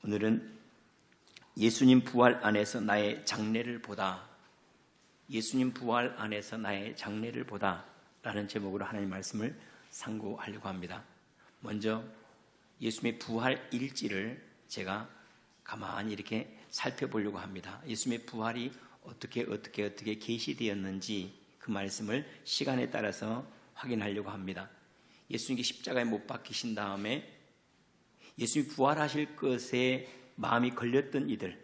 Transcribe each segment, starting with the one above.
오늘은 예수님 부활 안에서 나의 장래를 보다, 예수님 부활 안에서 나의 장래를 보다 라는 제목으로 하나님 말씀을 상고하려고 합니다. 먼저 예수님의 부활 일지를 제가 가만히 이렇게 살펴보려고 합니다. 예수님의 부활이 어떻게 계시되었는지 그 말씀을 시간에 따라서 확인하려고 합니다. 예수님께 십자가에 못 박히신 다음에 예수님이 부활하실 것에 마음이 걸렸던 이들,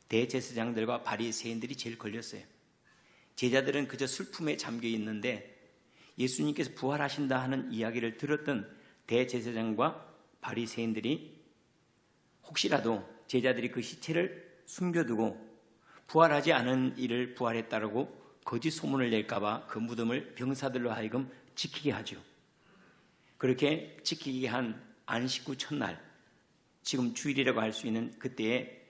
대제사장들과 바리새인들이 제일 걸렸어요. 제자들은 그저 슬픔에 잠겨 있는데 예수님께서 부활하신다 하는 이야기를 들었던 대제사장과 바리새인들이 혹시라도 제자들이 그 시체를 숨겨두고 부활하지 않은 이를 부활했다라고 거짓 소문을 낼까 봐 그 무덤을 병사들로 하여금 지키게 하죠. 그렇게 지키게 한 안식구 첫날, 지금 주일이라고 할 수 있는 그때에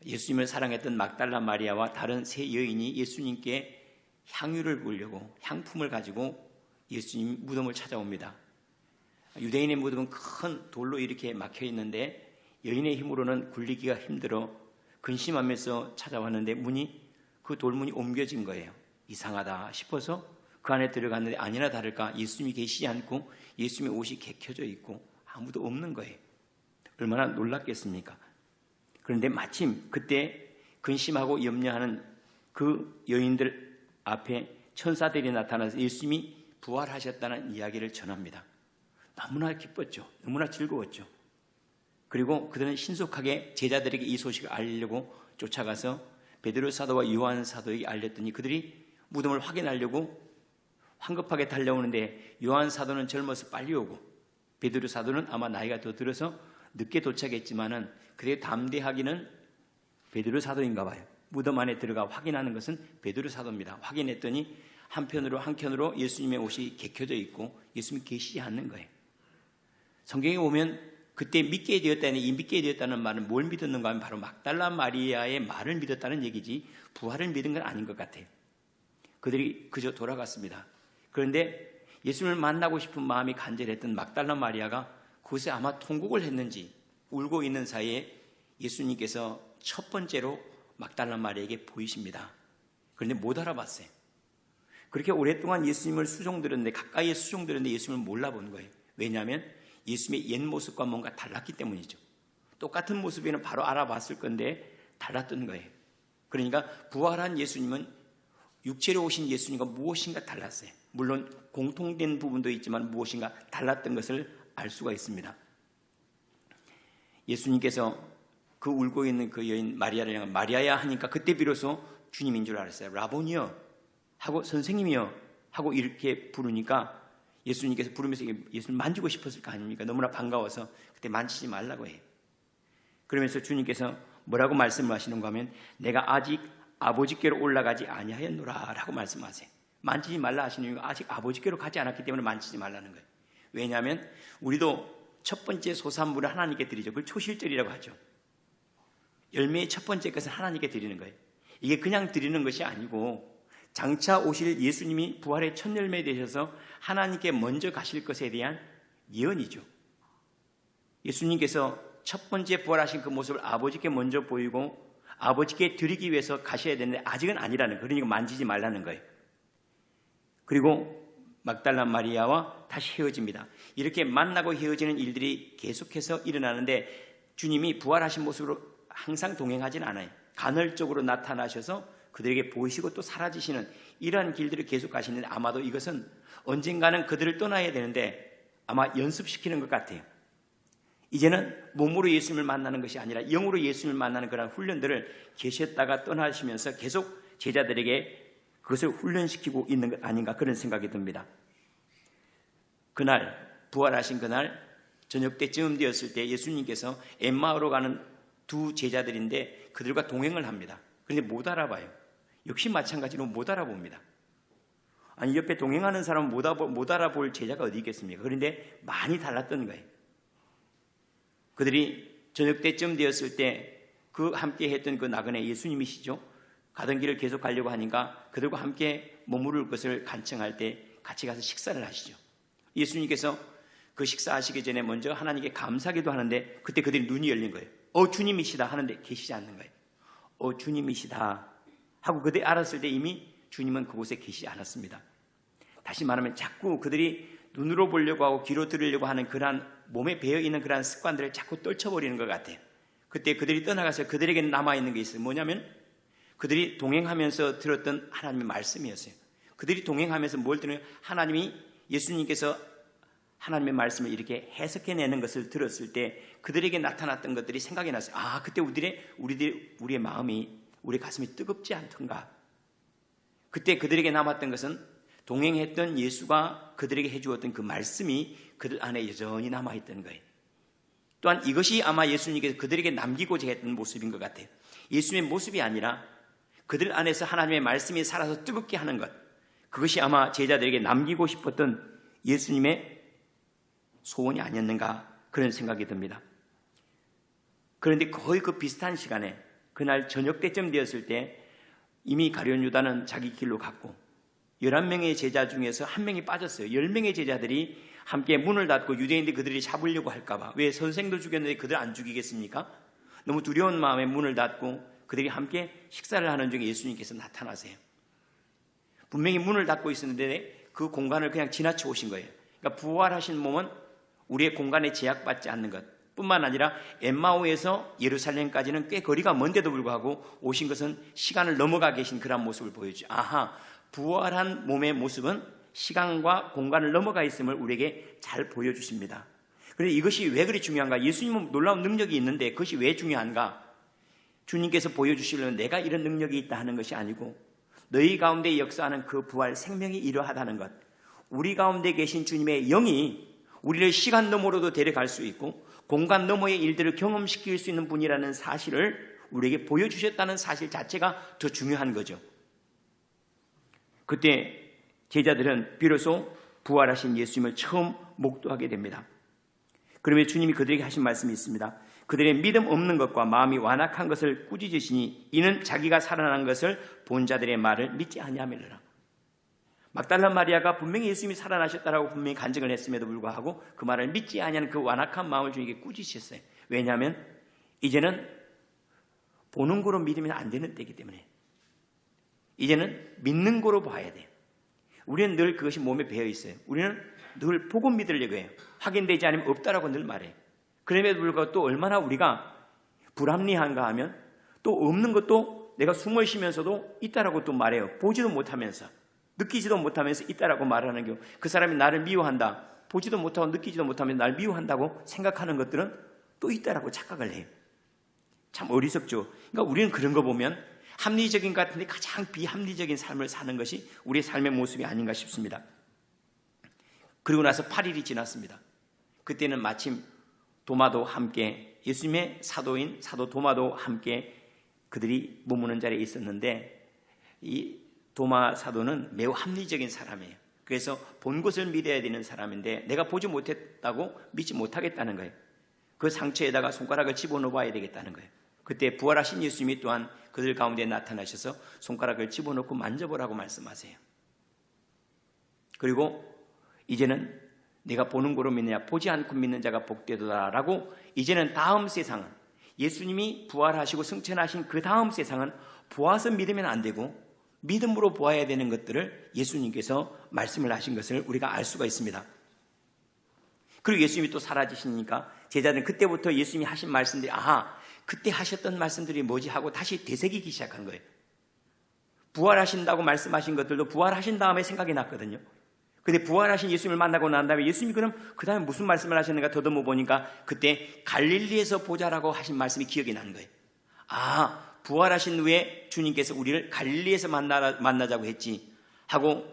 예수님을 사랑했던 막달라 마리아와 다른 세 여인이 예수님께 향유를 부으려고 향품을 가지고 예수님 무덤을 찾아옵니다. 유대인의 무덤은 큰 돌로 이렇게 막혀 있는데 여인의 힘으로는 굴리기가 힘들어 근심하면서 찾아왔는데 그 돌문이 옮겨진 거예요. 이상하다 싶어서 그 안에 들어갔는데 아니나 다를까 예수님이 계시지 않고 예수님의 옷이 개켜져 있고 아무도 없는 거예요. 얼마나 놀랐겠습니까? 그런데 마침 그때 근심하고 염려하는 그 여인들 앞에 천사들이 나타나서 예수님이 부활하셨다는 이야기를 전합니다. 너무나 기뻤죠. 너무나 즐거웠죠. 그리고 그들은 신속하게 제자들에게 이 소식을 알리려고 쫓아가서 베드로 사도와 요한 사도에게 알렸더니 그들이 무덤을 확인하려고 황급하게 달려오는데 요한 사도는 젊어서 빨리 오고 베드로 사도는 아마 나이가 더 들어서 늦게 도착했지만은 그들의 담대하기는 베드로 사도인가 봐요. 무덤 안에 들어가 확인하는 것은 베드로 사도입니다. 확인했더니 한켠으로 예수님의 옷이 개켜져 있고 예수님이 계시지 않는 거예요. 성경에 보면 그때 믿게 되었다는 이 믿게 되었다는 말은 뭘 믿었는가 하면 바로 막달라 마리아의 말을 믿었다는 얘기지 부활을 믿은 건 아닌 것 같아요. 그들이 그저 돌아갔습니다. 그런데 예수님을 만나고 싶은 마음이 간절했던 막달라 마리아가 그곳에 아마 통곡을 했는지 울고 있는 사이에 예수님께서 첫 번째로 막달라 마리아에게 보이십니다. 그런데 못 알아봤어요. 그렇게 오랫동안 예수님을 수종들었는데 가까이에 수종들었는데 예수님을 몰라본 거예요. 왜냐하면 예수님의 옛 모습과 뭔가 달랐기 때문이죠. 똑같은 모습에는 바로 알아봤을 건데 달랐던 거예요. 그러니까 부활한 예수님은 육체로 오신 예수님과 무엇인가 달랐어요. 물론 공통된 부분도 있지만 무엇인가 달랐던 것을 알 수가 있습니다. 예수님께서 그 울고 있는 그 여인 마리아를 향해 마리아야 하니까 그때 비로소 주님인 줄 알았어요. 라보니요 하고 선생님이요 하고 이렇게 부르니까 예수님께서 부르면서 예수님 만지고 싶었을 거 아닙니까? 너무나 반가워서 그때 만지지 말라고 해요. 그러면서 주님께서 뭐라고 말씀을 하시는가 하면 내가 아직 아버지께로 올라가지 아니하였노라 라고 말씀하세요. 만지지 말라 하시는 이유가 아직 아버지께로 가지 않았기 때문에 만지지 말라는 거예요. 왜냐하면 우리도 첫 번째 소산물을 하나님께 드리죠. 그걸 초실절이라고 하죠. 열매의 첫 번째 것은 하나님께 드리는 거예요. 이게 그냥 드리는 것이 아니고 장차 오실 예수님이 부활의 첫 열매 되셔서 하나님께 먼저 가실 것에 대한 예언이죠. 예수님께서 첫 번째 부활하신 그 모습을 아버지께 먼저 보이고 아버지께 드리기 위해서 가셔야 되는데 아직은 아니라는 거예요. 그러니까 만지지 말라는 거예요. 그리고 막달라 마리아와 다시 헤어집니다. 이렇게 만나고 헤어지는 일들이 계속해서 일어나는데 주님이 부활하신 모습으로 항상 동행하지는 않아요. 간헐적으로 나타나셔서 그들에게 보이시고 또 사라지시는 이러한 길들을 계속 가시는데 아마도 이것은 언젠가는 그들을 떠나야 되는데 아마 연습시키는 것 같아요. 이제는 몸으로 예수님을 만나는 것이 아니라 영으로 예수님을 만나는 그런 훈련들을 계셨다가 떠나시면서 계속 제자들에게 그것을 훈련시키고 있는 것 아닌가 그런 생각이 듭니다. 그날 부활하신 그날 저녁 때쯤 되었을 때 예수님께서 엠마오로 가는 두 제자들인데 그들과 동행을 합니다. 그런데 못 알아봐요. 역시 마찬가지로 못 알아봅니다. 아니 옆에 동행하는 사람은 못 알아볼 제자가 어디 있겠습니까? 그런데 많이 달랐던 거예요. 그들이 저녁 때쯤 되었을 때 그 함께 했던 그 나그네 예수님이시죠. 가던 길을 계속 가려고 하니까 그들과 함께 머무를 것을 간청할 때 같이 가서 식사를 하시죠. 예수님께서 그 식사하시기 전에 먼저 하나님께 감사하기도 하는데 그때 그들이 눈이 열린 거예요. 주님이시다 하는데 계시지 않는 거예요. 주님이시다 하고 그들이 알았을 때 이미 주님은 그곳에 계시지 않았습니다. 다시 말하면 자꾸 그들이 눈으로 보려고 하고 귀로 들으려고 하는 그러한 몸에 배어있는 그러한 습관들을 자꾸 떨쳐버리는 것 같아요. 그때 그들이 떠나가서 그들에게 남아있는 게 있어요. 뭐냐면 그들이 동행하면서 들었던 하나님의 말씀이었어요. 그들이 동행하면서 뭘 들어요? 하나님이 예수님께서 하나님의 말씀을 이렇게 해석해내는 것을 들었을 때 그들에게 나타났던 것들이 생각이 났어요. 그때 우리의 마음이, 우리 가슴이 뜨겁지 않던가. 그때 그들에게 남았던 것은 동행했던 예수가 그들에게 해주었던 그 말씀이 그들 안에 여전히 남아있던 거예요. 또한 이것이 아마 예수님께서 그들에게 남기고자 했던 모습인 것 같아요. 예수님의 모습이 아니라 그들 안에서 하나님의 말씀이 살아서 뜨겁게 하는 것, 그것이 아마 제자들에게 남기고 싶었던 예수님의 소원이 아니었는가 그런 생각이 듭니다. 그런데 거의 그 비슷한 시간에 그날 저녁 때쯤 되었을 때 이미 가룟 유다는 자기 길로 갔고 11명의 제자 중에서 한 명이 빠졌어요. 10명의 제자들이 함께 문을 닫고 유대인들이 그들이 잡으려고 할까봐. 왜 선생도 죽였는데 그들 안 죽이겠습니까? 너무 두려운 마음에 문을 닫고 그들이 함께 식사를 하는 중에 예수님께서 나타나세요. 분명히 문을 닫고 있었는데 그 공간을 그냥 지나쳐 오신 거예요. 그러니까 부활하신 몸은 우리의 공간에 제약받지 않는 것 뿐만 아니라 엠마오에서 예루살렘까지는 꽤 거리가 먼데도 불구하고 오신 것은 시간을 넘어가 계신 그런 모습을 보여주죠. 부활한 몸의 모습은 시간과 공간을 넘어가 있음을 우리에게 잘 보여주십니다. 그런데 이것이 왜 그리 중요한가? 예수님은 놀라운 능력이 있는데 그것이 왜 중요한가? 주님께서 보여주시려는 내가 이런 능력이 있다 하는 것이 아니고 너희 가운데 역사하는 그 부활 생명이 이러하다는 것, 우리 가운데 계신 주님의 영이 우리를 시간 너머로도 데려갈 수 있고 공간 너머의 일들을 경험시킬 수 있는 분이라는 사실을 우리에게 보여주셨다는 사실 자체가 더 중요한 거죠. 그때 제자들은 비로소 부활하신 예수님을 처음 목도하게 됩니다. 그러면 주님이 그들에게 하신 말씀이 있습니다. 그들의 믿음 없는 것과 마음이 완악한 것을 꾸짖으시니 이는 자기가 살아난 것을 본 자들의 말을 믿지 아니함이라. 막달라 마리아가 분명히 예수님이 살아나셨다라고 분명히 간증을 했음에도 불구하고 그 말을 믿지 아니하는 그 완악한 마음을 주님께 꾸짖으셨어요. 왜냐하면 이제는 보는 거로 믿으면 안 되는 때이기 때문에 이제는 믿는 거로 봐야 돼요. 우리는 늘 그것이 몸에 배어 있어요. 우리는 늘 보고 믿으려고 해요. 확인되지 않으면 없다라고 늘 말해요. 그럼에도 불구하고 또 얼마나 우리가 불합리한가 하면 또 없는 것도 내가 숨을 쉬면서도 있다라고 또 말해요. 보지도 못하면서, 느끼지도 못하면서 있다라고 말하는 경우, 그 사람이 나를 미워한다, 보지도 못하고 느끼지도 못하면서 날 미워한다고 생각하는 것들은 또 있다라고 착각을 해요. 참 어리석죠. 그러니까 우리는 그런 거 보면 합리적인 것 같은데 가장 비합리적인 삶을 사는 것이 우리의 삶의 모습이 아닌가 싶습니다. 그리고 나서 8일이 지났습니다. 그때는 마침 도마도 함께, 예수님의 사도인 사도 도마도 함께 그들이 머무는 자리에 있었는데 이 도마 사도는 매우 합리적인 사람이에요. 그래서 본 것을 믿어야 되는 사람인데 내가 보지 못했다고 믿지 못하겠다는 거예요. 그 상처에다가 손가락을 집어넣어 봐야 되겠다는 거예요. 그때 부활하신 예수님이 또한 그들 가운데 나타나셔서 손가락을 집어넣고 만져보라고 말씀하세요. 그리고 이제는 내가 보는 거로 믿느냐 보지 않고 믿는 자가 복되도다라고 이제는 다음 세상은 예수님이 부활하시고 승천하신 그 다음 세상은 보아서 믿으면 안 되고 믿음으로 보아야 되는 것들을 예수님께서 말씀을 하신 것을 우리가 알 수가 있습니다. 그리고 예수님이 또 사라지시니까 제자들은 그때부터 예수님이 하신 말씀들이 그때 하셨던 말씀들이 뭐지 하고 다시 되새기기 시작한 거예요. 부활하신다고 말씀하신 것들도 부활하신 다음에 생각이 났거든요. 근데 부활하신 예수님을 만나고 난 다음에 예수님이 그럼 그 다음에 무슨 말씀을 하셨는가 더듬어 보니까 그때 갈릴리에서 보자라고 하신 말씀이 기억이 나는 거예요. 부활하신 후에 주님께서 우리를 갈릴리에서 만나자고 했지 하고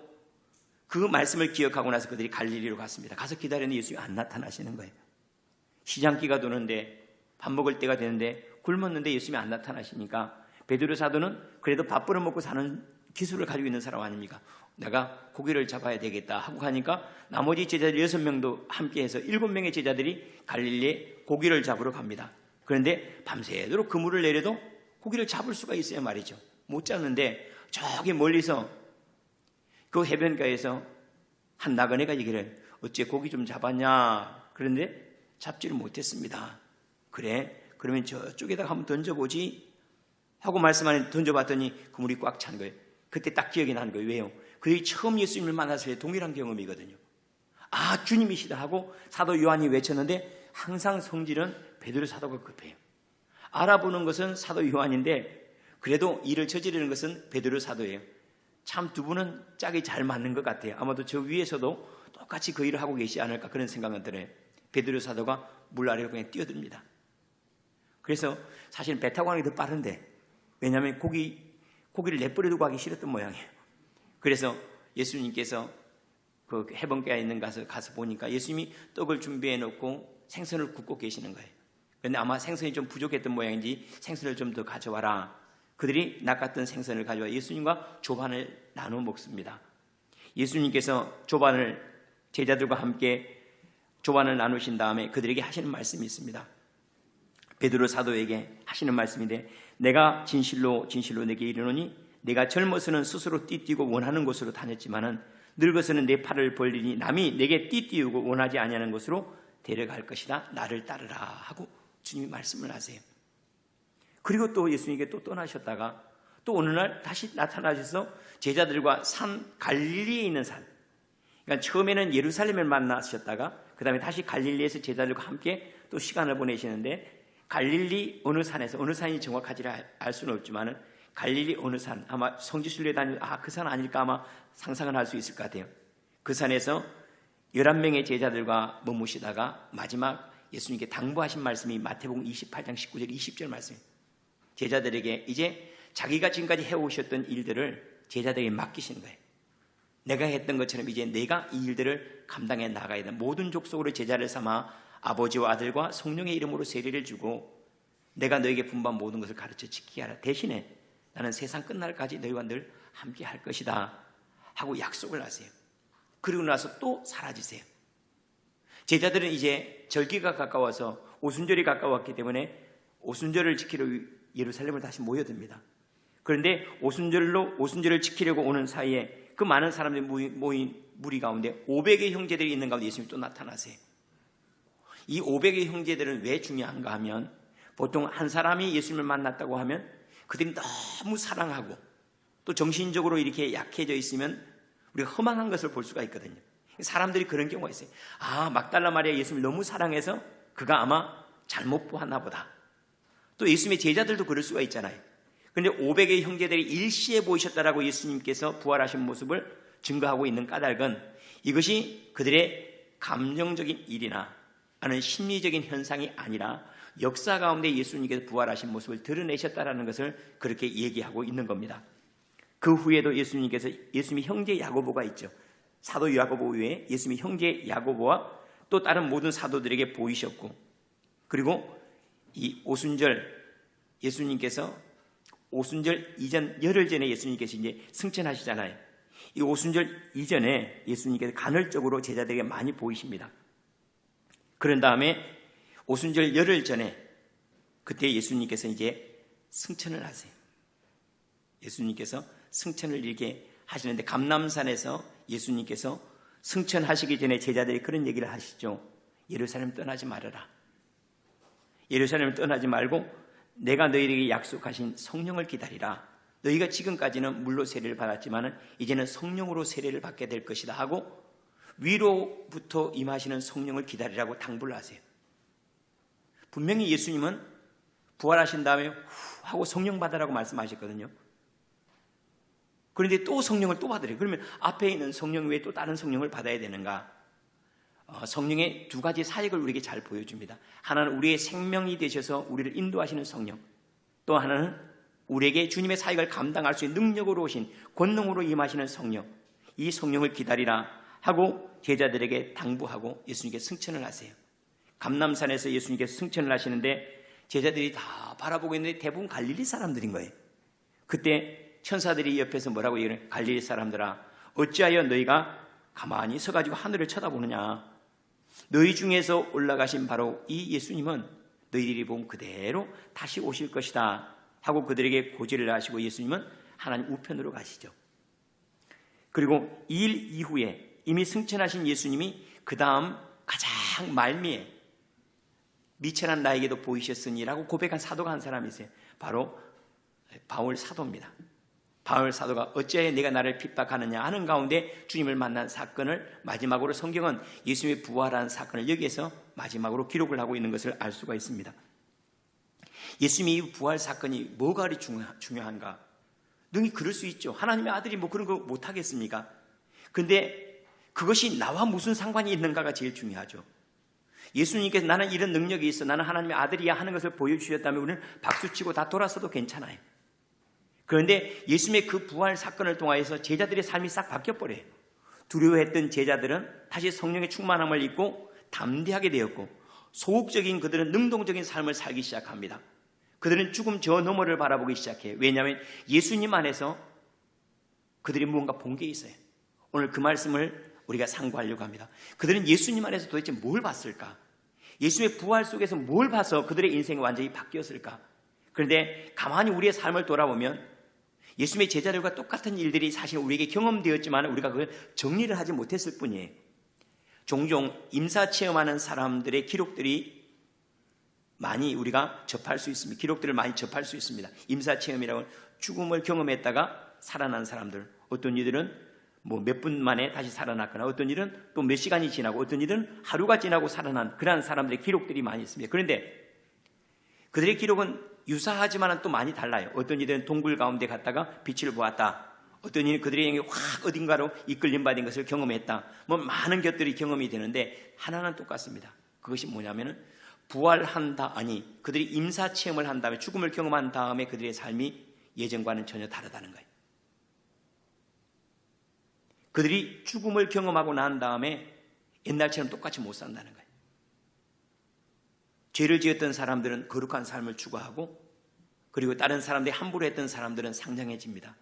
그 말씀을 기억하고 나서 그들이 갈릴리로 갔습니다. 가서 기다렸는데 예수님이 안 나타나시는 거예요. 시장기가 도는데 밥 먹을 때가 되는데 굶었는데 예수님이 안 나타나시니까 베드로 사도는 그래도 밥 벌어먹고 사는 기술을 가지고 있는 사람 아닙니까? 내가 고기를 잡아야 되겠다 하고 가니까 나머지 제자들 6명도 함께해서 7명의 제자들이 갈릴리에 고기를 잡으러 갑니다. 그런데 밤새도록 그물을 내려도 고기를 잡을 수가 있어야 말이죠. 못 잡는데 저기 멀리서 그 해변가에서 한 나그네가 얘기를 어째 고기 좀 잡았냐? 그런데 잡지를 못했습니다. 그래 그러면 저쪽에다가 한번 던져보지 하고 말씀하는 던져봤더니 그물이 꽉 찬 거예요. 그때 딱 기억이 나는 거예요. 왜요? 그들이 처음 예수님을 만났을 때 동일한 경험이거든요. 아, 주님이시다 하고 사도 요한이 외쳤는데 항상 성질은 베드로 사도가 급해요. 알아보는 것은 사도 요한인데 그래도 일을 저지르는 것은 베드로 사도예요. 참 두 분은 짝이 잘 맞는 것 같아요. 아마도 저 위에서도 똑같이 그 일을 하고 계시지 않을까 그런 생각은 들어요. 베드로 사도가 물 아래로 그냥 뛰어듭니다. 그래서 사실 배 타고 가는 게 더 빠른데 왜냐하면 고기를 내버려두고 가기 싫었던 모양이에요. 그래서 예수님께서 그 해변가에 있는 가서 보니까 예수님이 떡을 준비해 놓고 생선을 굽고 계시는 거예요. 그런데 아마 생선이 좀 부족했던 모양인지 생선을 좀 더 가져와라. 그들이 낚았던 생선을 가져와 예수님과 조반을 나눠 먹습니다. 예수님께서 제자들과 함께 조반을 나누신 다음에 그들에게 하시는 말씀이 있습니다. 베드로 사도에게 하시는 말씀인데 내가 진실로 진실로 내게 이르노니 내가 젊어서는 스스로 띠뛰고 원하는 곳으로 다녔지만은 늙어서는 내 팔을 벌리니 남이 내게 띠뛰고 원하지 아니하는 곳으로 데려갈 것이다. 나를 따르라 하고 주님이 말씀을 하세요. 그리고 또 예수님께 또 떠나셨다가 또 어느 날 다시 나타나셔서 제자들과 갈릴리에 있는 산, 그러니까 처음에는 예루살렘을 만나셨다가 그 다음에 다시 갈릴리에서 제자들과 함께 또 시간을 보내시는데 갈릴리 어느 산에서, 어느 산이 정확하지 알 수는 없지만은 갈릴리 어느 산, 아마 성지순례 다니면 그 산 아닐까 아마 상상을 할 수 있을 것 같아요. 그 산에서 11명의 제자들과 머무시다가 마지막 예수님께 당부하신 말씀이 마태복음 28장 19절 20절 말씀이에요. 제자들에게 이제 자기가 지금까지 해오셨던 일들을 제자들에게 맡기신 거예요. 내가 했던 것처럼 이제 내가 이 일들을 감당해 나가야 돼. 모든 족속으로 제자를 삼아 아버지와 아들과 성령의 이름으로 세례를 주고 내가 너에게 분부한 모든 것을 가르쳐 지키게 하라. 대신에 나는 세상 끝날까지 너희와 늘 함께 할 것이다 하고 약속을 하세요. 그리고 나서 또 사라지세요. 제자들은 이제 절기가 가까워서 오순절이 가까웠기 때문에 오순절을 지키러 예루살렘을 다시 모여듭니다. 그런데 오순절을 지키려고 오는 사이에 그 많은 사람들이 모인 무리 가운데 500의 형제들이 있는 가운데 예수님이 또 나타나세요. 이 500의 형제들은 왜 중요한가 하면 보통 한 사람이 예수님을 만났다고 하면 그들이 너무 사랑하고 또 정신적으로 이렇게 약해져 있으면 우리가 허망한 것을 볼 수가 있거든요. 사람들이 그런 경우가 있어요. 막달라 마리아 예수님을 너무 사랑해서 그가 아마 잘못 보았나 보다. 또 예수님의 제자들도 그럴 수가 있잖아요. 그런데 500의 형제들이 일시에 보이셨다라고 예수님께서 부활하신 모습을 증거하고 있는 까닭은 이것이 그들의 감정적인 일이나 하는 심리적인 현상이 아니라 역사 가운데 예수님께서 부활하신 모습을 드러내셨다라는 것을 그렇게 얘기하고 있는 겁니다. 그 후에도 예수님이 형제 야고보가 있죠. 사도 야고보 외에 예수님이 형제 야고보와 또 다른 모든 사도들에게 보이셨고, 그리고 이 오순절 예수님께서 오순절 이전 열흘 전에 예수님께서 이제 승천하시잖아요. 이 오순절 이전에 예수님께서 간헐적으로 제자들에게 많이 보이십니다. 그런 다음에 오순절 열흘 전에 그때 예수님께서 이제 승천을 하세요. 예수님께서 승천을 이렇게 하시는데 감람산에서 예수님께서 승천하시기 전에 제자들이 그런 얘기를 하시죠. 예루살렘 떠나지 말아라. 예루살렘을 떠나지 말고 내가 너희에게 약속하신 성령을 기다리라. 너희가 지금까지는 물로 세례를 받았지만 이제는 성령으로 세례를 받게 될 것이다 하고 위로부터 임하시는 성령을 기다리라고 당부를 하세요. 분명히 예수님은 부활하신 다음에 하고 성령 받으라고 말씀하셨거든요. 그런데 또 성령을 또 받으래요. 그러면 앞에 있는 성령 외에 또 다른 성령을 받아야 되는가? 성령의 두 가지 사역을 우리에게 잘 보여줍니다. 하나는 우리의 생명이 되셔서 우리를 인도하시는 성령, 또 하나는 우리에게 주님의 사역을 감당할 수 있는 능력으로 오신 권능으로 임하시는 성령, 이 성령을 기다리라 하고 제자들에게 당부하고 예수님께 승천을 하세요. 감람산에서 예수님께서 승천을 하시는데 제자들이 다 바라보고 있는데 대부분 갈릴리 사람들인 거예요. 그때 천사들이 옆에서 뭐라고 얘기해요? 갈릴리 사람들아, 어찌하여 너희가 가만히 서가지고 하늘을 쳐다보느냐? 너희 중에서 올라가신 바로 이 예수님은 너희들이 본 그대로 다시 오실 것이다 하고 그들에게 고지를 하시고 예수님은 하나님 우편으로 가시죠. 그리고 2일 이후에 이미 승천하신 예수님이 그 다음 가장 말미에 미천한 나에게도 보이셨으니라고 고백한 사도가 한 사람이 있어요. 바로 바울 사도입니다. 바울 사도가 어찌하여 내가 나를 핍박하느냐 하는 가운데 주님을 만난 사건을 마지막으로 성경은 예수님의 부활한 사건을 여기에서 마지막으로 기록을 하고 있는 것을 알 수가 있습니다. 예수님의 이 부활 사건이 뭐가 그리 중요한가? 능히 그럴 수 있죠. 하나님의 아들이 뭐 그런 거 못하겠습니까? 그런데 그것이 나와 무슨 상관이 있는가가 제일 중요하죠. 예수님께서 나는 이런 능력이 있어, 나는 하나님의 아들이야 하는 것을 보여주셨다면 우리는 박수치고 다 돌아서도 괜찮아요. 그런데 예수님의 그 부활 사건을 통하여서 제자들의 삶이 싹 바뀌어버려요. 두려워했던 제자들은 다시 성령의 충만함을 입고 담대하게 되었고, 소극적인 그들은 능동적인 삶을 살기 시작합니다. 그들은 죽음 저 너머를 바라보기 시작해요. 왜냐하면 예수님 안에서 그들이 무언가 본 게 있어요. 오늘 그 말씀을 우리가 상고하려고 합니다. 그들은 예수님 안에서 도대체 뭘 봤을까? 예수의 부활 속에서 뭘 봐서 그들의 인생이 완전히 바뀌었을까? 그런데 가만히 우리의 삶을 돌아보면 예수님의 제자들과 똑같은 일들이 사실 우리에게 경험되었지만 우리가 그걸 정리를 하지 못했을 뿐이에요. 종종 임사체험하는 사람들의 기록들이 많이 우리가 접할 수 있습니다. 기록들을 많이 접할 수 있습니다. 임사체험이라고 죽음을 경험했다가 살아난 사람들, 어떤 이들은 뭐 몇 분 만에 다시 살아났거나, 어떤 일은 또 몇 시간이 지나고, 어떤 일은 하루가 지나고 살아난 그러한 사람들의 기록들이 많이 있습니다. 그런데 그들의 기록은 유사하지만 또 많이 달라요. 어떤 이들은 동굴 가운데 갔다가 빛을 보았다. 어떤 이는 그들의 영이 확 어딘가로 이끌림 받은 것을 경험했다. 뭐 많은 것들이 경험이 되는데 하나는 똑같습니다. 그것이 뭐냐면은 부활한다, 아니 그들이 임사체험을 한 다음에 죽음을 경험한 다음에 그들의 삶이 예전과는 전혀 다르다는 거예요. 그들이 죽음을 경험하고 난 다음에 옛날처럼 똑같이 못 산다는 거예요. 죄를 지었던 사람들은 거룩한 삶을 추구하고, 그리고 다른 사람들이 함부로 했던 사람들은 상냥해집니다.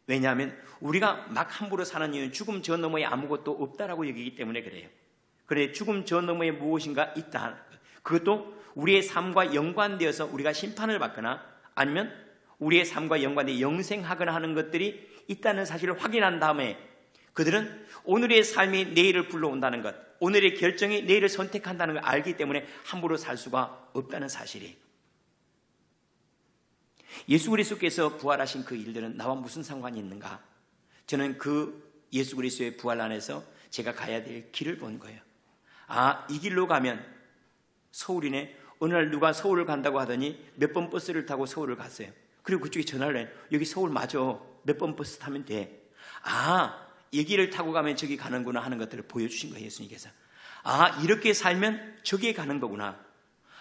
왜냐하면 우리가 막 함부로 사는 이유는 죽음 저 너머에 아무것도 없다라고 여기기 때문에 그래요. 그래, 죽음 저 너머에 무엇인가 있다. 그것도 우리의 삶과 연관되어서 우리가 심판을 받거나 아니면 우리의 삶과 연관되어 영생하거나 하는 것들이 있다는 사실을 확인한 다음에 그들은 오늘의 삶이 내일을 불러온다는 것, 오늘의 결정이 내일을 선택한다는 걸 알기 때문에 함부로 살 수가 없다는 사실이에요. 예수 그리스도께서 부활하신 그 일들은 나와 무슨 상관이 있는가? 저는 그 예수 그리스도의 부활 안에서 제가 가야 될 길을 본 거예요. 아, 이 길로 가면 서울이네. 어느 날 누가 서울을 간다고 하더니 몇 번 버스를 타고 서울을 갔어요. 그리고 그쪽에 전화를 해요. 여기 서울 맞아. 몇 번 버스 타면 돼. 아, 이 길을 타고 가면 저기 가는구나 하는 것들을 보여주신 거예요, 예수님께서. 아, 이렇게 살면 저기에 가는 거구나.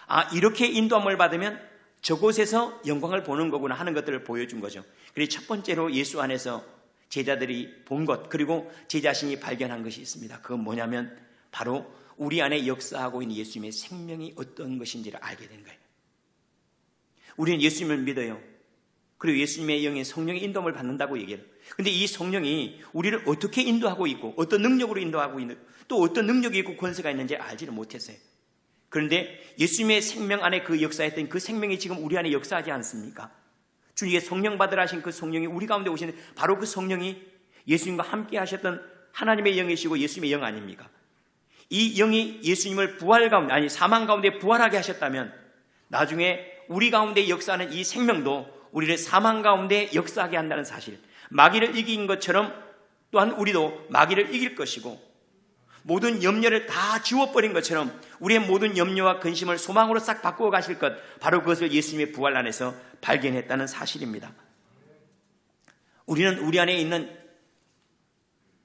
아, 이렇게 인도함을 받으면 저곳에서 영광을 보는 거구나 하는 것들을 보여준 거죠. 그래서 첫 번째로 예수 안에서 제자들이 본 것, 그리고 제 자신이 발견한 것이 있습니다. 그건 뭐냐면 바로 우리 안에 역사하고 있는 예수님의 생명이 어떤 것인지를 알게 된 거예요. 우리는 예수님을 믿어요. 그리고 예수님의 영의 성령의 인도함을 받는다고 얘기해요. 그런데 이 성령이 우리를 어떻게 인도하고 있고 어떤 능력으로 인도하고 있는, 또 어떤 능력이 있고 권세가 있는지 알지를 못했어요. 그런데 예수님의 생명 안에 그 역사했던 그 생명이 지금 우리 안에 역사하지 않습니까? 주님의 성령 받으라 하신 그 성령이 우리 가운데 오시는, 바로 그 성령이 예수님과 함께 하셨던 하나님의 영이시고 예수님의 영 아닙니까? 이 영이 예수님을 부활 가운데, 아니 사망 가운데 부활하게 하셨다면 나중에 우리 가운데 역사하는 이 생명도 우리를 사망 가운데 역사하게 한다는 사실, 마귀를 이긴 것처럼 또한 우리도 마귀를 이길 것이고, 모든 염려를 다 지워버린 것처럼 우리의 모든 염려와 근심을 소망으로 싹 바꾸어 가실 것, 바로 그것을 예수님의 부활 안에서 발견했다는 사실입니다. 우리는 우리 안에 있는,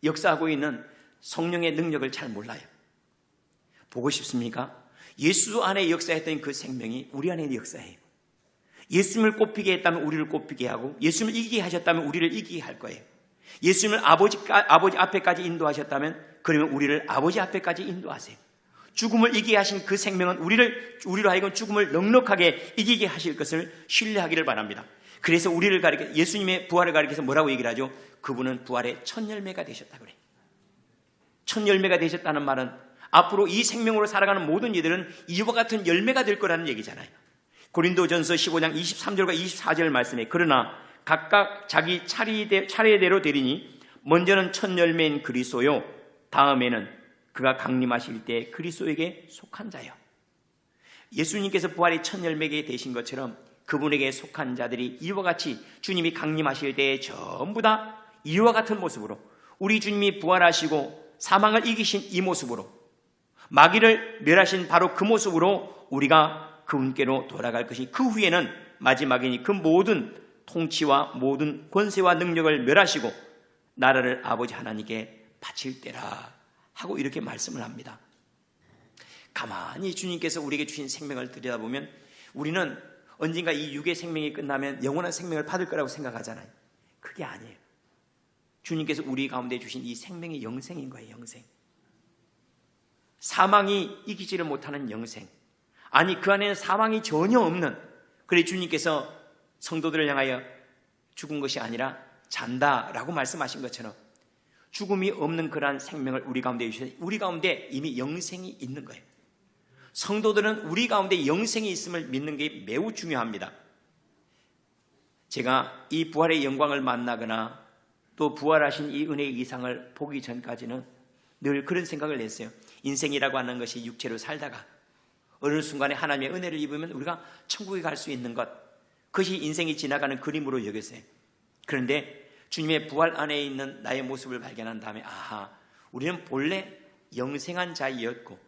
역사하고 있는 성령의 능력을 잘 몰라요. 보고 싶습니까? 예수 안에 역사했던 그 생명이 우리 안에 역사해요. 예수님을 꼽히게 했다면 우리를 꼽히게 하고, 예수님을 이기게 하셨다면 우리를 이기게 할 거예요. 예수님을 아버지 앞에까지 인도하셨다면 그러면 우리를 아버지 앞에까지 인도하세요. 죽음을 이기게 하신 그 생명은 우리로 하여금 죽음을 넉넉하게 이기게 하실 것을 신뢰하기를 바랍니다. 그래서 우리를 가리켜, 예수님의 부활을 가리켜서 뭐라고 얘기를 하죠? 그분은 부활의 첫 열매가 되셨다 그래요. 첫 열매가 되셨다는 말은 앞으로 이 생명으로 살아가는 모든 이들은 이와 같은 열매가 될 거라는 얘기잖아요. 고린도전서 15장 23절과 24절 말씀에, 그러나 각각 자기 차례대로 되리니 먼저는 첫 열매인 그리스도요, 다음에는 그가 강림하실 때 그리스도에게 속한 자요. 예수님께서 부활의 첫 열매가 되신 것처럼 그분에게 속한 자들이 이와 같이 주님이 강림하실 때에 전부 다 이와 같은 모습으로, 우리 주님이 부활하시고 사망을 이기신 이 모습으로, 마귀를 멸하신 바로 그 모습으로 우리가 그분께로 돌아갈 것이, 그 후에는 마지막이니 그 모든 통치와 모든 권세와 능력을 멸하시고 나라를 아버지 하나님께 바칠 때라 하고 이렇게 말씀을 합니다. 가만히 주님께서 우리에게 주신 생명을 들여다보면 우리는 언젠가 이 육의 생명이 끝나면 영원한 생명을 받을 거라고 생각하잖아요. 그게 아니에요. 주님께서 우리 가운데 주신 이 생명이 영생인 거예요. 영생. 사망이 이기지를 못하는 영생. 아니, 그 안에는 사망이 전혀 없는, 그래 주님께서 성도들을 향하여 죽은 것이 아니라 잔다라고 말씀하신 것처럼 죽음이 없는 그러한 생명을 우리 가운데 주셔서 우리 가운데 이미 영생이 있는 거예요. 성도들은 우리 가운데 영생이 있음을 믿는 게 매우 중요합니다. 제가 이 부활의 영광을 만나거나 또 부활하신 이 은혜의 이상을 보기 전까지는 늘 그런 생각을 했어요. 인생이라고 하는 것이 육체로 살다가 어느 순간에 하나님의 은혜를 입으면 우리가 천국에 갈 수 있는 것, 그것이 인생이 지나가는 그림으로 여겼어요. 그런데 주님의 부활 안에 있는 나의 모습을 발견한 다음에 아하, 우리는 본래 영생한 자이었고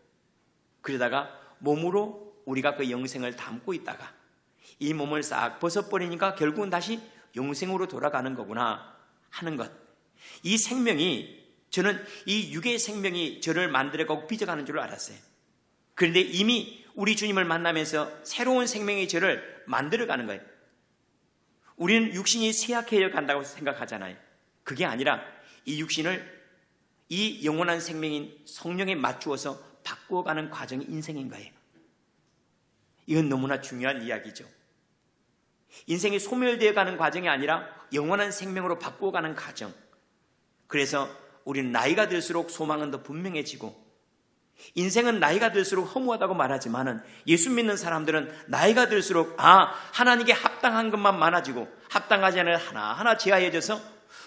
그러다가 몸으로 우리가 그 영생을 담고 있다가 이 몸을 싹 벗어버리니까 결국은 다시 영생으로 돌아가는 거구나 하는 것. 이 생명이, 저는 이 육의 생명이 저를 만들어가고 빚어가는 줄 알았어요. 그런데 이미 우리 주님을 만나면서 새로운 생명이 저를 만들어가는 거예요. 우리는 육신이 쇠약해져 간다고 생각하잖아요. 그게 아니라 이 육신을 이 영원한 생명인 성령에 맞추어서 바꾸어가는 과정이 인생인 거예요. 이건 너무나 중요한 이야기죠. 인생이 소멸되어 가는 과정이 아니라 영원한 생명으로 바꾸어가는 과정. 그래서 우리는 나이가 들수록 소망은 더 분명해지고, 인생은 나이가 들수록 허무하다고 말하지만은 예수 믿는 사람들은 나이가 들수록 하나님께 합당한 것만 많아지고 합당하지 않은 하나하나 제하여져서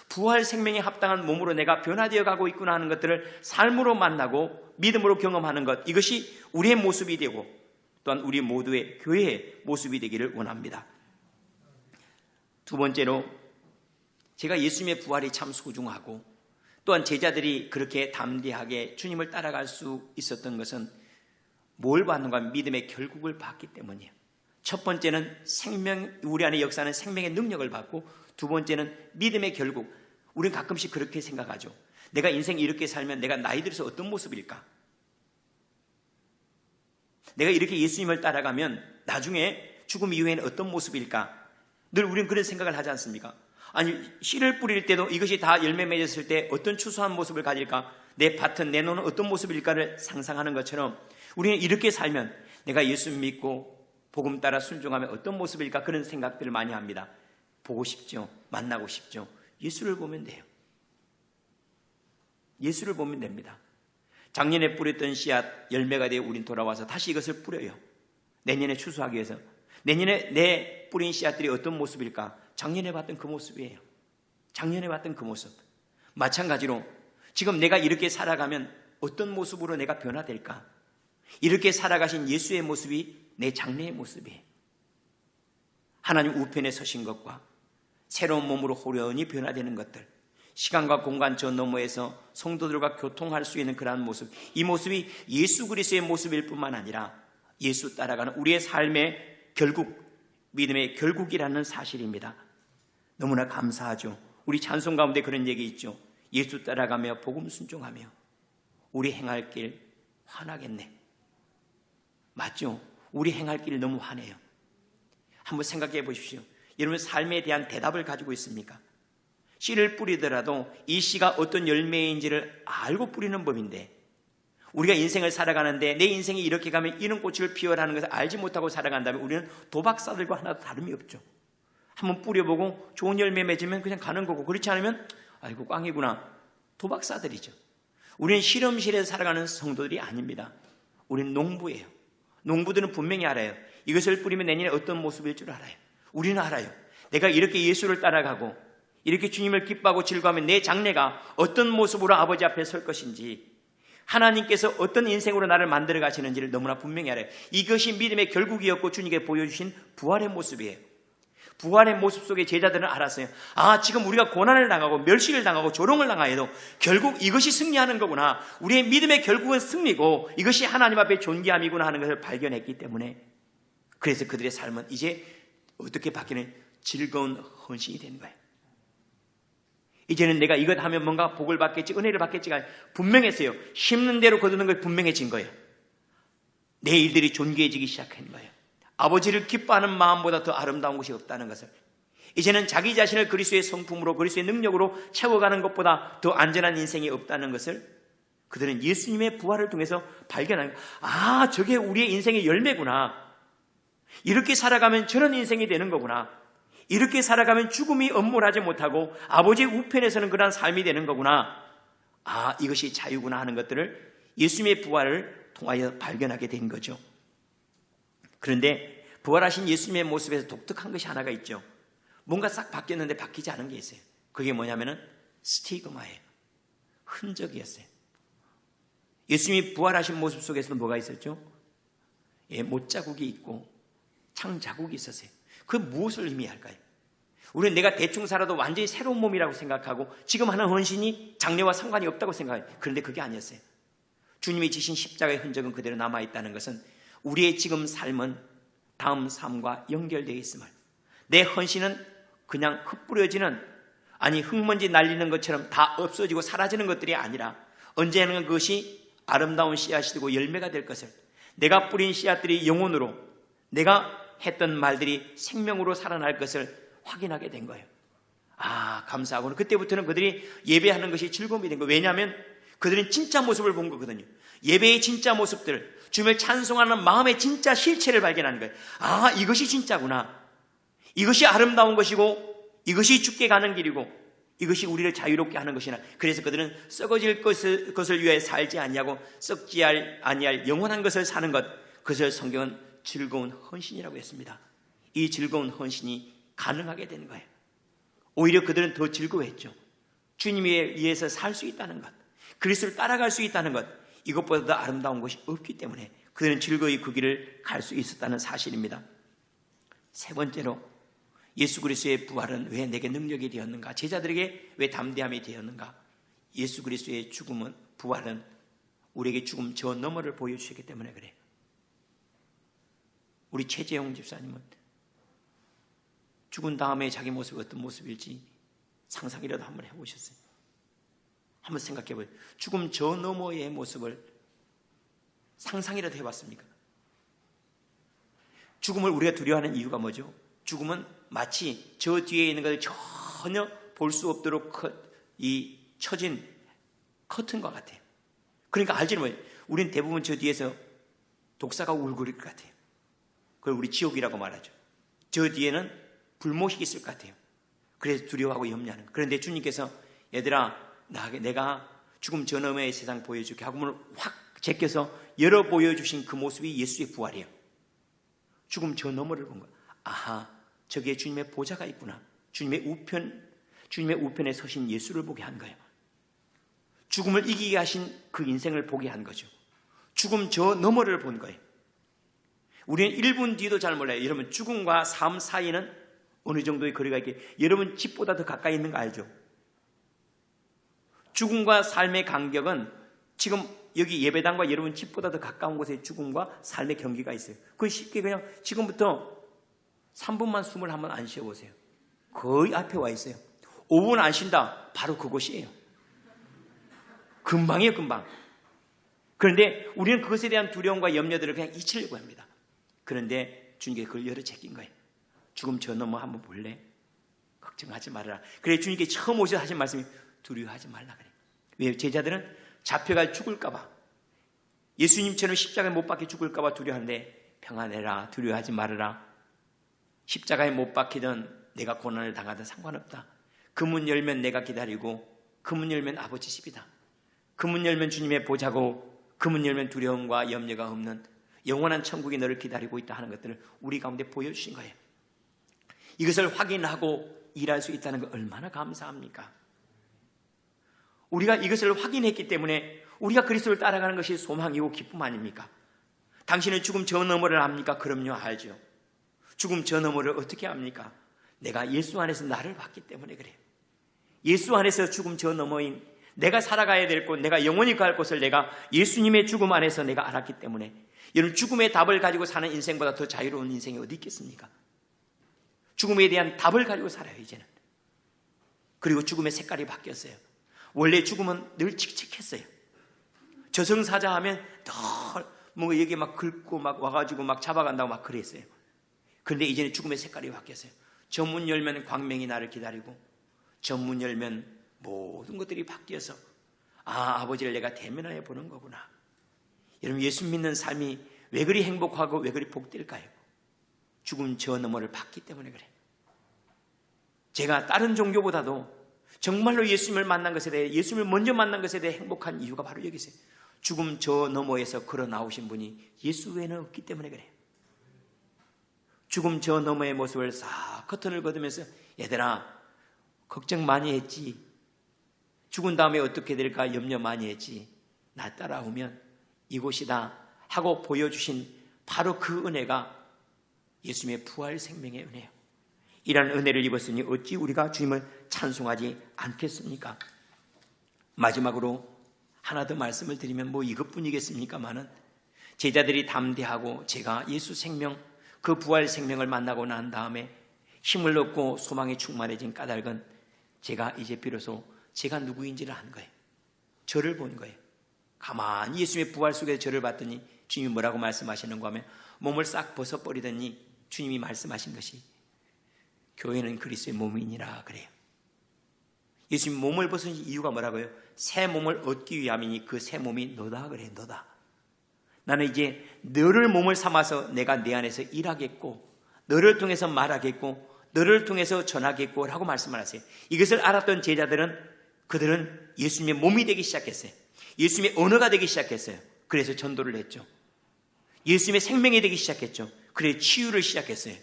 부활 생명에 합당한 몸으로 내가 변화되어 가고 있구나 하는 것들을 삶으로 만나고 믿음으로 경험하는 것, 이것이 우리의 모습이 되고 또한 우리 모두의 교회의 모습이 되기를 원합니다. 두 번째로, 제가 예수님의 부활이 참 소중하고 또한 제자들이 그렇게 담대하게 주님을 따라갈 수 있었던 것은 뭘 받는가? 믿음의 결국을 받기 때문이에요. 첫 번째는 생명, 우리 안에 역사하는 생명의 능력을 받고, 두 번째는 믿음의 결국. 우리는 가끔씩 그렇게 생각하죠. 내가 인생 이렇게 살면 내가 나이 들어서 어떤 모습일까? 내가 이렇게 예수님을 따라가면 나중에 죽음 이후에는 어떤 모습일까? 늘 우리는 그런 생각을 하지 않습니까? 아니, 씨를 뿌릴 때도 이것이 다 열매 맺었을 때 어떤 추수한 모습을 가질까? 내 밭은, 내 논은 어떤 모습일까를 상상하는 것처럼 우리는 이렇게 살면 내가 예수 믿고 복음 따라 순종하면 어떤 모습일까? 그런 생각들을 많이 합니다. 보고 싶죠. 만나고 싶죠. 예수를 보면 돼요. 예수를 보면 됩니다. 작년에 뿌렸던 씨앗 열매가 되어 우린 돌아와서 다시 이것을 뿌려요. 내년에 추수하기 위해서. 내년에 내 뿌린 씨앗들이 어떤 모습일까? 작년에 봤던 그 모습이에요. 작년에 봤던 그 모습. 마찬가지로 지금 내가 이렇게 살아가면 어떤 모습으로 내가 변화될까? 이렇게 살아가신 예수의 모습이 내 장래의 모습이에요. 하나님 우편에 서신 것과 새로운 몸으로 호련히 변화되는 것들, 시간과 공간 저 너머에서 성도들과 교통할 수 있는 그러한 모습, 이 모습이 예수 그리스도의 모습일 뿐만 아니라 예수 따라가는 우리의 삶의 결국, 믿음의 결국이라는 사실입니다. 너무나 감사하죠. 우리 찬송 가운데 그런 얘기 있죠. 예수 따라가며 복음 순종하며 우리 행할 길 환하겠네. 맞죠? 우리 행할 길 너무 환해요. 한번 생각해 보십시오. 여러분 삶에 대한 대답을 가지고 있습니까? 씨를 뿌리더라도 이 씨가 어떤 열매인지를 알고 뿌리는 법인데, 우리가 인생을 살아가는데 내 인생이 이렇게 가면 이런 꽃을 피워라는 것을 알지 못하고 살아간다면 우리는 도박사들과 하나도 다름이 없죠. 한번 뿌려보고 좋은 열매 맺으면 그냥 가는 거고, 그렇지 않으면 아이고 꽝이구나. 도박사들이죠. 우리는 실험실에서 살아가는 성도들이 아닙니다. 우리는 농부예요. 농부들은 분명히 알아요. 이것을 뿌리면 내년에 어떤 모습일 줄 알아요. 우리는 알아요. 내가 이렇게 예수를 따라가고 이렇게 주님을 기뻐하고 즐거워하면 내 장래가 어떤 모습으로 아버지 앞에 설 것인지, 하나님께서 어떤 인생으로 나를 만들어 가시는지를 너무나 분명히 알아요. 이것이 믿음의 결국이었고 주님께 보여주신 부활의 모습이에요. 부활의 모습 속에 제자들은 알았어요. 지금 우리가 고난을 당하고 멸시를 당하고 조롱을 당하여도 결국 이것이 승리하는 거구나. 우리의 믿음의 결국은 승리고 이것이 하나님 앞에 존귀함이구나 하는 것을 발견했기 때문에, 그래서 그들의 삶은 이제 어떻게 바뀌는 즐거운 헌신이 된 거예요. 이제는 내가 이것 하면 뭔가 복을 받겠지, 은혜를 받겠지가 분명했어요. 심는 대로 거두는 걸 분명해진 거예요. 내 일들이 존귀해지기 시작한 거예요. 아버지를 기뻐하는 마음보다 더 아름다운 것이 없다는 것을, 이제는 자기 자신을 그리스도의 성품으로 그리스도의 능력으로 채워가는 것보다 더 안전한 인생이 없다는 것을 그들은 예수님의 부활을 통해서 발견하는 거예요. 저게 우리의 인생의 열매구나. 이렇게 살아가면 저런 인생이 되는 거구나. 이렇게 살아가면 죽음이 엄몰하지 못하고 아버지의 우편에서는 그러한 삶이 되는 거구나. 이것이 자유구나 하는 것들을 예수님의 부활을 통하여 발견하게 된 거죠. 그런데 부활하신 예수님의 모습에서 독특한 것이 하나가 있죠. 뭔가 싹 바뀌었는데 바뀌지 않은 게 있어요. 그게 뭐냐면은 스티그마예요. 흔적이었어요. 예수님이 부활하신 모습 속에서는 뭐가 있었죠? 못자국이 있고 창자국이 있었어요. 그 무엇을 의미할까요? 우리는 내가 대충 살아도 완전히 새로운 몸이라고 생각하고 지금 하는 헌신이 장래와 상관이 없다고 생각해요. 그런데 그게 아니었어요. 주님이 지신 십자가의 흔적은 그대로 남아있다는 것은 우리의 지금 삶은 다음 삶과 연결되어 있음을, 내 헌신은 그냥 흩뿌려지는, 흙먼지 날리는 것처럼 다 없어지고 사라지는 것들이 아니라 언제나 그것이 아름다운 씨앗이 되고 열매가 될 것을, 내가 뿌린 씨앗들이 영혼으로, 내가 했던 말들이 생명으로 살아날 것을 확인하게 된 거예요. 감사하고는 그때부터는 그들이 예배하는 것이 즐거움이 된 거예요. 왜냐하면 그들은 진짜 모습을 본 거거든요. 예배의 진짜 모습들, 주님을 찬송하는 마음의 진짜 실체를 발견하는 거예요. 이것이 진짜구나. 이것이 아름다운 것이고 이것이 죽게 가는 길이고 이것이 우리를 자유롭게 하는 것이나. 그래서 그들은 썩어질 것을 위해 살지 아니하고 썩지 아니할 영원한 것을 사는 것, 그것을 성경은 즐거운 헌신이라고 했습니다. 이 즐거운 헌신이 가능하게 된 거예요. 오히려 그들은 더 즐거워했죠. 주님에 의해서 살 수 있다는 것, 그리스도를 따라갈 수 있다는 것, 이것보다 더 아름다운 것이 없기 때문에 그들은 즐거이 그 길을 갈 수 있었다는 사실입니다. 세 번째로, 예수 그리스도의 부활은 왜 내게 능력이 되었는가? 제자들에게 왜 담대함이 되었는가? 예수 그리스도의 죽음은, 부활은 우리에게 죽음 저 너머를 보여주셨기 때문에 그래요. 우리 최재용 집사님은 죽은 다음에 자기 모습이 어떤 모습일지 상상이라도 한번 해보셨어요? 한번 생각해봐요. 죽음 저 너머의 모습을 상상이라도 해봤습니까? 죽음을 우리가 두려워하는 이유가 뭐죠? 죽음은 마치 저 뒤에 있는 것을 전혀 볼 수 없도록 쳐진 커튼과 같아요. 그러니까 알지는 뭐예요? 우리는 대부분 저 뒤에서 독사가 울고 그럴 것 같아요. 그걸 우리 지옥이라고 말하죠. 저 뒤에는 불못이 있을 것 같아요. 그래서 두려워하고 염려하는 거예요. 그런데 주님께서 얘들아, 내가 죽음 저 너머의 세상 보여줄게 하고 문을 확 제껴서 열어 보여주신 그 모습이 예수의 부활이에요. 죽음 저 너머를 본 거예요. 저기에 주님의 보좌가 있구나. 주님의 우편에 서신 예수를 보게 한 거예요. 죽음을 이기게 하신 그 인생을 보게 한 거죠. 죽음 저 너머를 본 거예요. 우리는 1분 뒤도 잘 몰라요. 여러분, 죽음과 삶 사이는 어느 정도의 거리가 있게, 여러분 집보다 더 가까이 있는 거 알죠? 죽음과 삶의 간격은 지금 여기 예배당과 여러분 집보다 더 가까운 곳에 죽음과 삶의 경계가 있어요. 그걸 쉽게 그냥 지금부터 3분만 숨을 한번 안 쉬어보세요. 거의 앞에 와 있어요. 5분 안 쉰다, 바로 그곳이에요. 금방이에요, 금방. 그런데 우리는 그것에 대한 두려움과 염려들을 그냥 잊으려고 합니다. 그런데 주님께 그걸 열어 제낀 거예요. 죽음 저 너머 한번 볼래? 걱정하지 말아라. 그래, 주님께 처음 오셔서 하신 말씀이 두려워하지 말라 그래요. 왜? 제자들은 잡혀가 죽을까봐, 예수님처럼 십자가에 못 박혀 죽을까봐 두려워하는데, 평안해라, 두려워하지 말아라. 십자가에 못 박히든 내가 고난을 당하든 상관없다. 그 문 열면 내가 기다리고, 그 문 열면 아버지 집이다. 그 문 열면 주님의 보좌고, 그 문 열면 두려움과 염려가 없는 영원한 천국이 너를 기다리고 있다 하는 것들을 우리 가운데 보여주신 거예요. 이것을 확인하고 일할 수 있다는 거 얼마나 감사합니까? 우리가 이것을 확인했기 때문에 우리가 그리스도를 따라가는 것이 소망이고 기쁨 아닙니까? 당신은 죽음 저 너머를 압니까? 그럼요, 알죠. 죽음 저 너머를 어떻게 압니까? 내가 예수 안에서 나를 봤기 때문에 그래요. 예수 안에서 죽음 저 너머인 내가 살아가야 될 곳, 내가 영원히 갈 곳을 내가 예수님의 죽음 안에서 내가 알았기 때문에, 여러분, 죽음의 답을 가지고 사는 인생보다 더 자유로운 인생이 어디 있겠습니까? 죽음에 대한 답을 가지고 살아요, 이제는. 그리고 죽음의 색깔이 바뀌었어요. 원래 죽음은 늘 칙칙했어요. 저승사자 하면 늘 뭔가 여기 막 긁고 막 와가지고 막 잡아간다고 막 그랬어요. 그런데 이제는 죽음의 색깔이 바뀌었어요. 저 문 열면 광명이 나를 기다리고, 저 문 열면 모든 것들이 바뀌어서, 아버지를 내가 대면하여 보는 거구나. 여러분, 예수 믿는 삶이 왜 그리 행복하고 왜 그리 복될까요? 죽음 저 너머를 봤기 때문에 그래요. 제가 다른 종교보다도 정말로 예수님을 만난 것에 대해, 예수님을 먼저 만난 것에 대해 행복한 이유가 바로 여기 있어요. 죽음 저 너머에서 걸어 나오신 분이 예수 외에는 없기 때문에 그래요. 죽음 저 너머의 모습을 싹 커튼을 걷으면서, 얘들아, 걱정 많이 했지. 죽은 다음에 어떻게 될까 염려 많이 했지. 나 따라오면 이곳이다 하고 보여주신 바로 그 은혜가 예수님의 부활 생명의 은혜예요. 이런 은혜를 입었으니 어찌 우리가 주님을 찬송하지 않겠습니까? 마지막으로 하나 더 말씀을 드리면 뭐 이것뿐이겠습니까마는, 제자들이 담대하고 제가 예수 생명, 그 부활 생명을 만나고 난 다음에 힘을 얻고 소망이 충만해진 까닭은, 제가 이제 비로소 제가 누구인지를 안 거예요. 저를 본 거예요. 가만히 예수님의 부활 속에서 저를 봤더니 주님이 뭐라고 말씀하시는가 하면, 몸을 싹 벗어버리더니 주님이 말씀하신 것이, 교회는 그리스도의 몸이니라 그래요. 예수님 몸을 벗은 이유가 뭐라고요? 새 몸을 얻기 위함이니 그 새 몸이 너다 그래요. 너다. 나는 이제 너를 몸을 삼아서 내가 내 안에서 일하겠고, 너를 통해서 말하겠고, 너를 통해서 전하겠고 라고 말씀을 하세요. 이것을 알았던 제자들은, 그들은 예수님의 몸이 되기 시작했어요. 예수님의 언어가 되기 시작했어요. 그래서 전도를 했죠. 예수님의 생명이 되기 시작했죠. 그래서 치유를 시작했어요.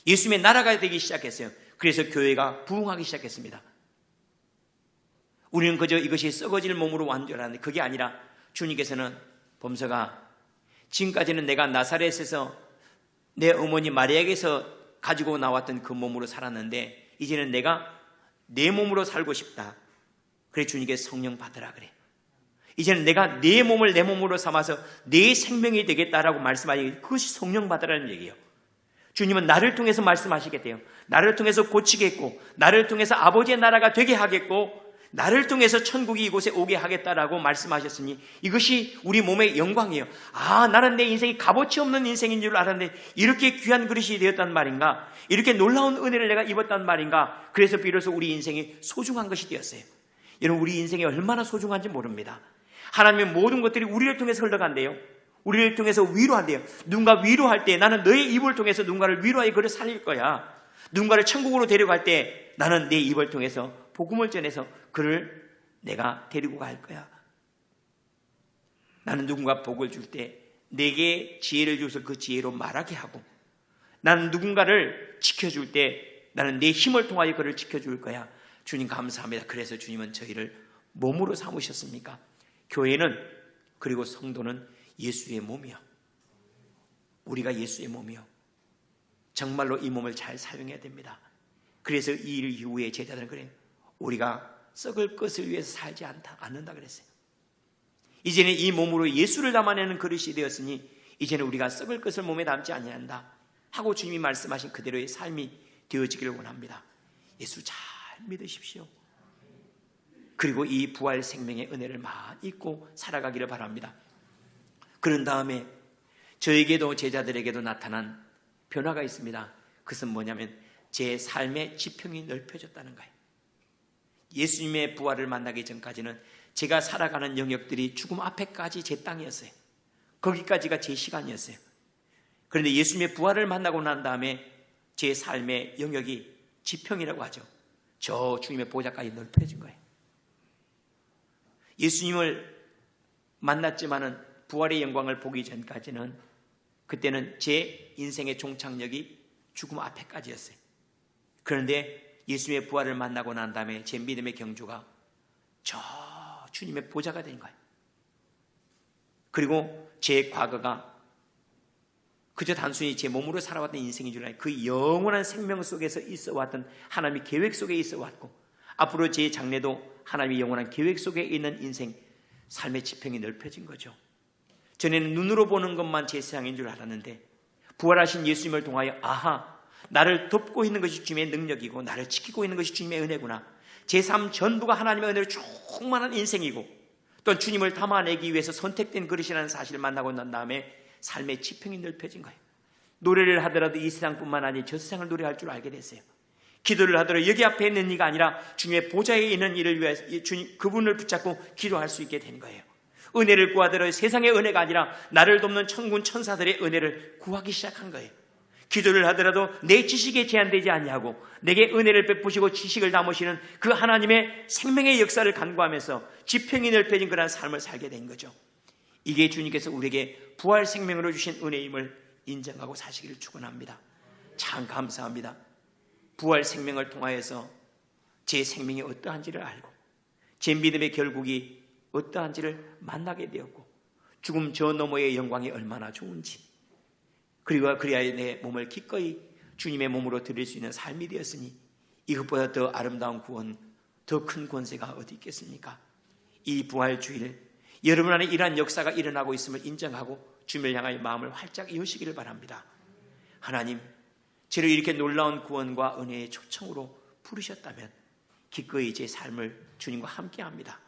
예수님의 나라가 되기 시작했어요. 그래서 교회가 부흥하기 시작했습니다. 우리는 그저 이것이 썩어질 몸으로 완전하는데, 그게 아니라 주님께서는, 범서가, 지금까지는 내가 나사렛에서 내 어머니 마리아에게서 가지고 나왔던 그 몸으로 살았는데, 이제는 내가 내 몸으로 살고 싶다. 그래 주님께서 성령 받으라 그래. 이제는 내가 내 몸을 내 몸으로 삼아서 내 생명이 되겠다라고 말씀하니, 그것이 성령 받으라는 얘기예요. 주님은 나를 통해서 말씀하시겠대요. 나를 통해서 고치겠고, 나를 통해서 아버지의 나라가 되게 하겠고, 나를 통해서 천국이 이곳에 오게 하겠다라고 말씀하셨으니, 이것이 우리 몸의 영광이에요. 나는 내 인생이 값어치 없는 인생인 줄 알았는데 이렇게 귀한 그릇이 되었단 말인가? 이렇게 놀라운 은혜를 내가 입었단 말인가? 그래서 비로소 우리 인생이 소중한 것이 되었어요. 여러분, 우리 인생이 얼마나 소중한지 모릅니다. 하나님의 모든 것들이 우리를 통해서 흘러간대요. 우리를 통해서 위로한대요. 누군가 위로할 때, 나는 너의 입을 통해서 누군가를 위로하여 그를 살릴 거야. 누군가를 천국으로 데려갈 때, 나는 내 입을 통해서 복음을 전해서 그를 내가 데리고 갈 거야. 나는 누군가 복을 줄 때 내게 지혜를 줘서 그 지혜로 말하게 하고, 나는 누군가를 지켜줄 때 나는 내 힘을 통하여 그를 지켜줄 거야. 주님 감사합니다. 그래서 주님은 저희를 몸으로 삼으셨습니까? 교회는, 그리고 성도는 예수의 몸이요. 우리가 예수의 몸이요. 정말로 이 몸을 잘 사용해야 됩니다. 그래서 이 일 이후에 제자들은 그래요. 우리가 썩을 것을 위해서 살지 않는다 그랬어요. 이제는 이 몸으로 예수를 담아내는 그릇이 되었으니, 이제는 우리가 썩을 것을 몸에 담지 아니한다 하고 주님이 말씀하신 그대로의 삶이 되어지기를 원합니다. 예수 잘 믿으십시오. 그리고 이 부활 생명의 은혜를 많이 잊고 살아가기를 바랍니다. 그런 다음에 저에게도 제자들에게도 나타난 변화가 있습니다. 그것은 뭐냐면, 제 삶의 지평이 넓혀졌다는 거예요. 예수님의 부활을 만나기 전까지는 제가 살아가는 영역들이 죽음 앞에까지 제 땅이었어요. 거기까지가 제 시간이었어요. 그런데 예수님의 부활을 만나고 난 다음에 제 삶의 영역이 지평이라고 하죠. 저 주님의 보좌까지 넓혀진 거예요. 예수님을 만났지만은 부활의 영광을 보기 전까지는, 그때는 제 인생의 종착역이 죽음 앞에까지였어요. 그런데 예수님의 부활을 만나고 난 다음에 제 믿음의 경주가 저 주님의 보좌가 된 거예요. 그리고 제 과거가 그저 단순히 제 몸으로 살아왔던 인생인 줄 알아요. 그 영원한 생명 속에서 있어왔던 하나님의 계획 속에 있어왔고, 앞으로 제 장래도 하나님의 영원한 계획 속에 있는 인생, 삶의 지평이 넓혀진 거죠. 전에는 눈으로 보는 것만 제 세상인 줄 알았는데 부활하신 예수님을 통하여 나를 돕고 있는 것이 주님의 능력이고 나를 지키고 있는 것이 주님의 은혜구나. 제 삶 전부가 하나님의 은혜로 충만한 인생이고 또한 주님을 담아내기 위해서 선택된 그릇이라는 사실을 만나고 난 다음에 삶의 지평이 넓혀진 거예요. 노래를 하더라도 이 세상뿐만 아니라 저 세상을 노래할 줄 알게 됐어요. 기도를 하더라도 여기 앞에 있는 이가 아니라 주님의 보좌에 있는 이를 위해서 주님 그분을 붙잡고 기도할 수 있게 된 거예요. 은혜를 구하더라도 세상의 은혜가 아니라 나를 돕는 천군 천사들의 은혜를 구하기 시작한 거예요. 기도를 하더라도 내 지식에 제한되지 아니하고 내게 은혜를 베푸시고 지식을 담으시는 그 하나님의 생명의 역사를 간구하면서 지평이 넓혀진 그런 삶을 살게 된 거죠. 이게 주님께서 우리에게 부활 생명으로 주신 은혜임을 인정하고 사시기를 축원합니다. 참 감사합니다. 부활 생명을 통하여서 제 생명이 어떠한지를 알고 제 믿음의 결국이 어떠한지를 만나게 되었고 죽음 저 너머의 영광이 얼마나 좋은지, 그리고 그리하여 내 몸을 기꺼이 주님의 몸으로 드릴 수 있는 삶이 되었으니 이것보다 더 아름다운 구원, 더 큰 권세가 어디 있겠습니까? 이 부활주일 여러분 안에 이러한 역사가 일어나고 있음을 인정하고 주님을 향하여 마음을 활짝 여시기를 바랍니다. 하나님, 저를 이렇게 놀라운 구원과 은혜의 초청으로 부르셨다면 기꺼이 제 삶을 주님과 함께합니다.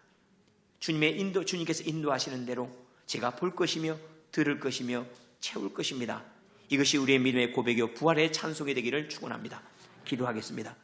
주님께서 인도하시는 대로 제가 볼 것이며 들을 것이며 채울 것입니다. 이것이 우리의 믿음의 고백이요 부활의 찬송이 되기를 축원합니다. 기도하겠습니다.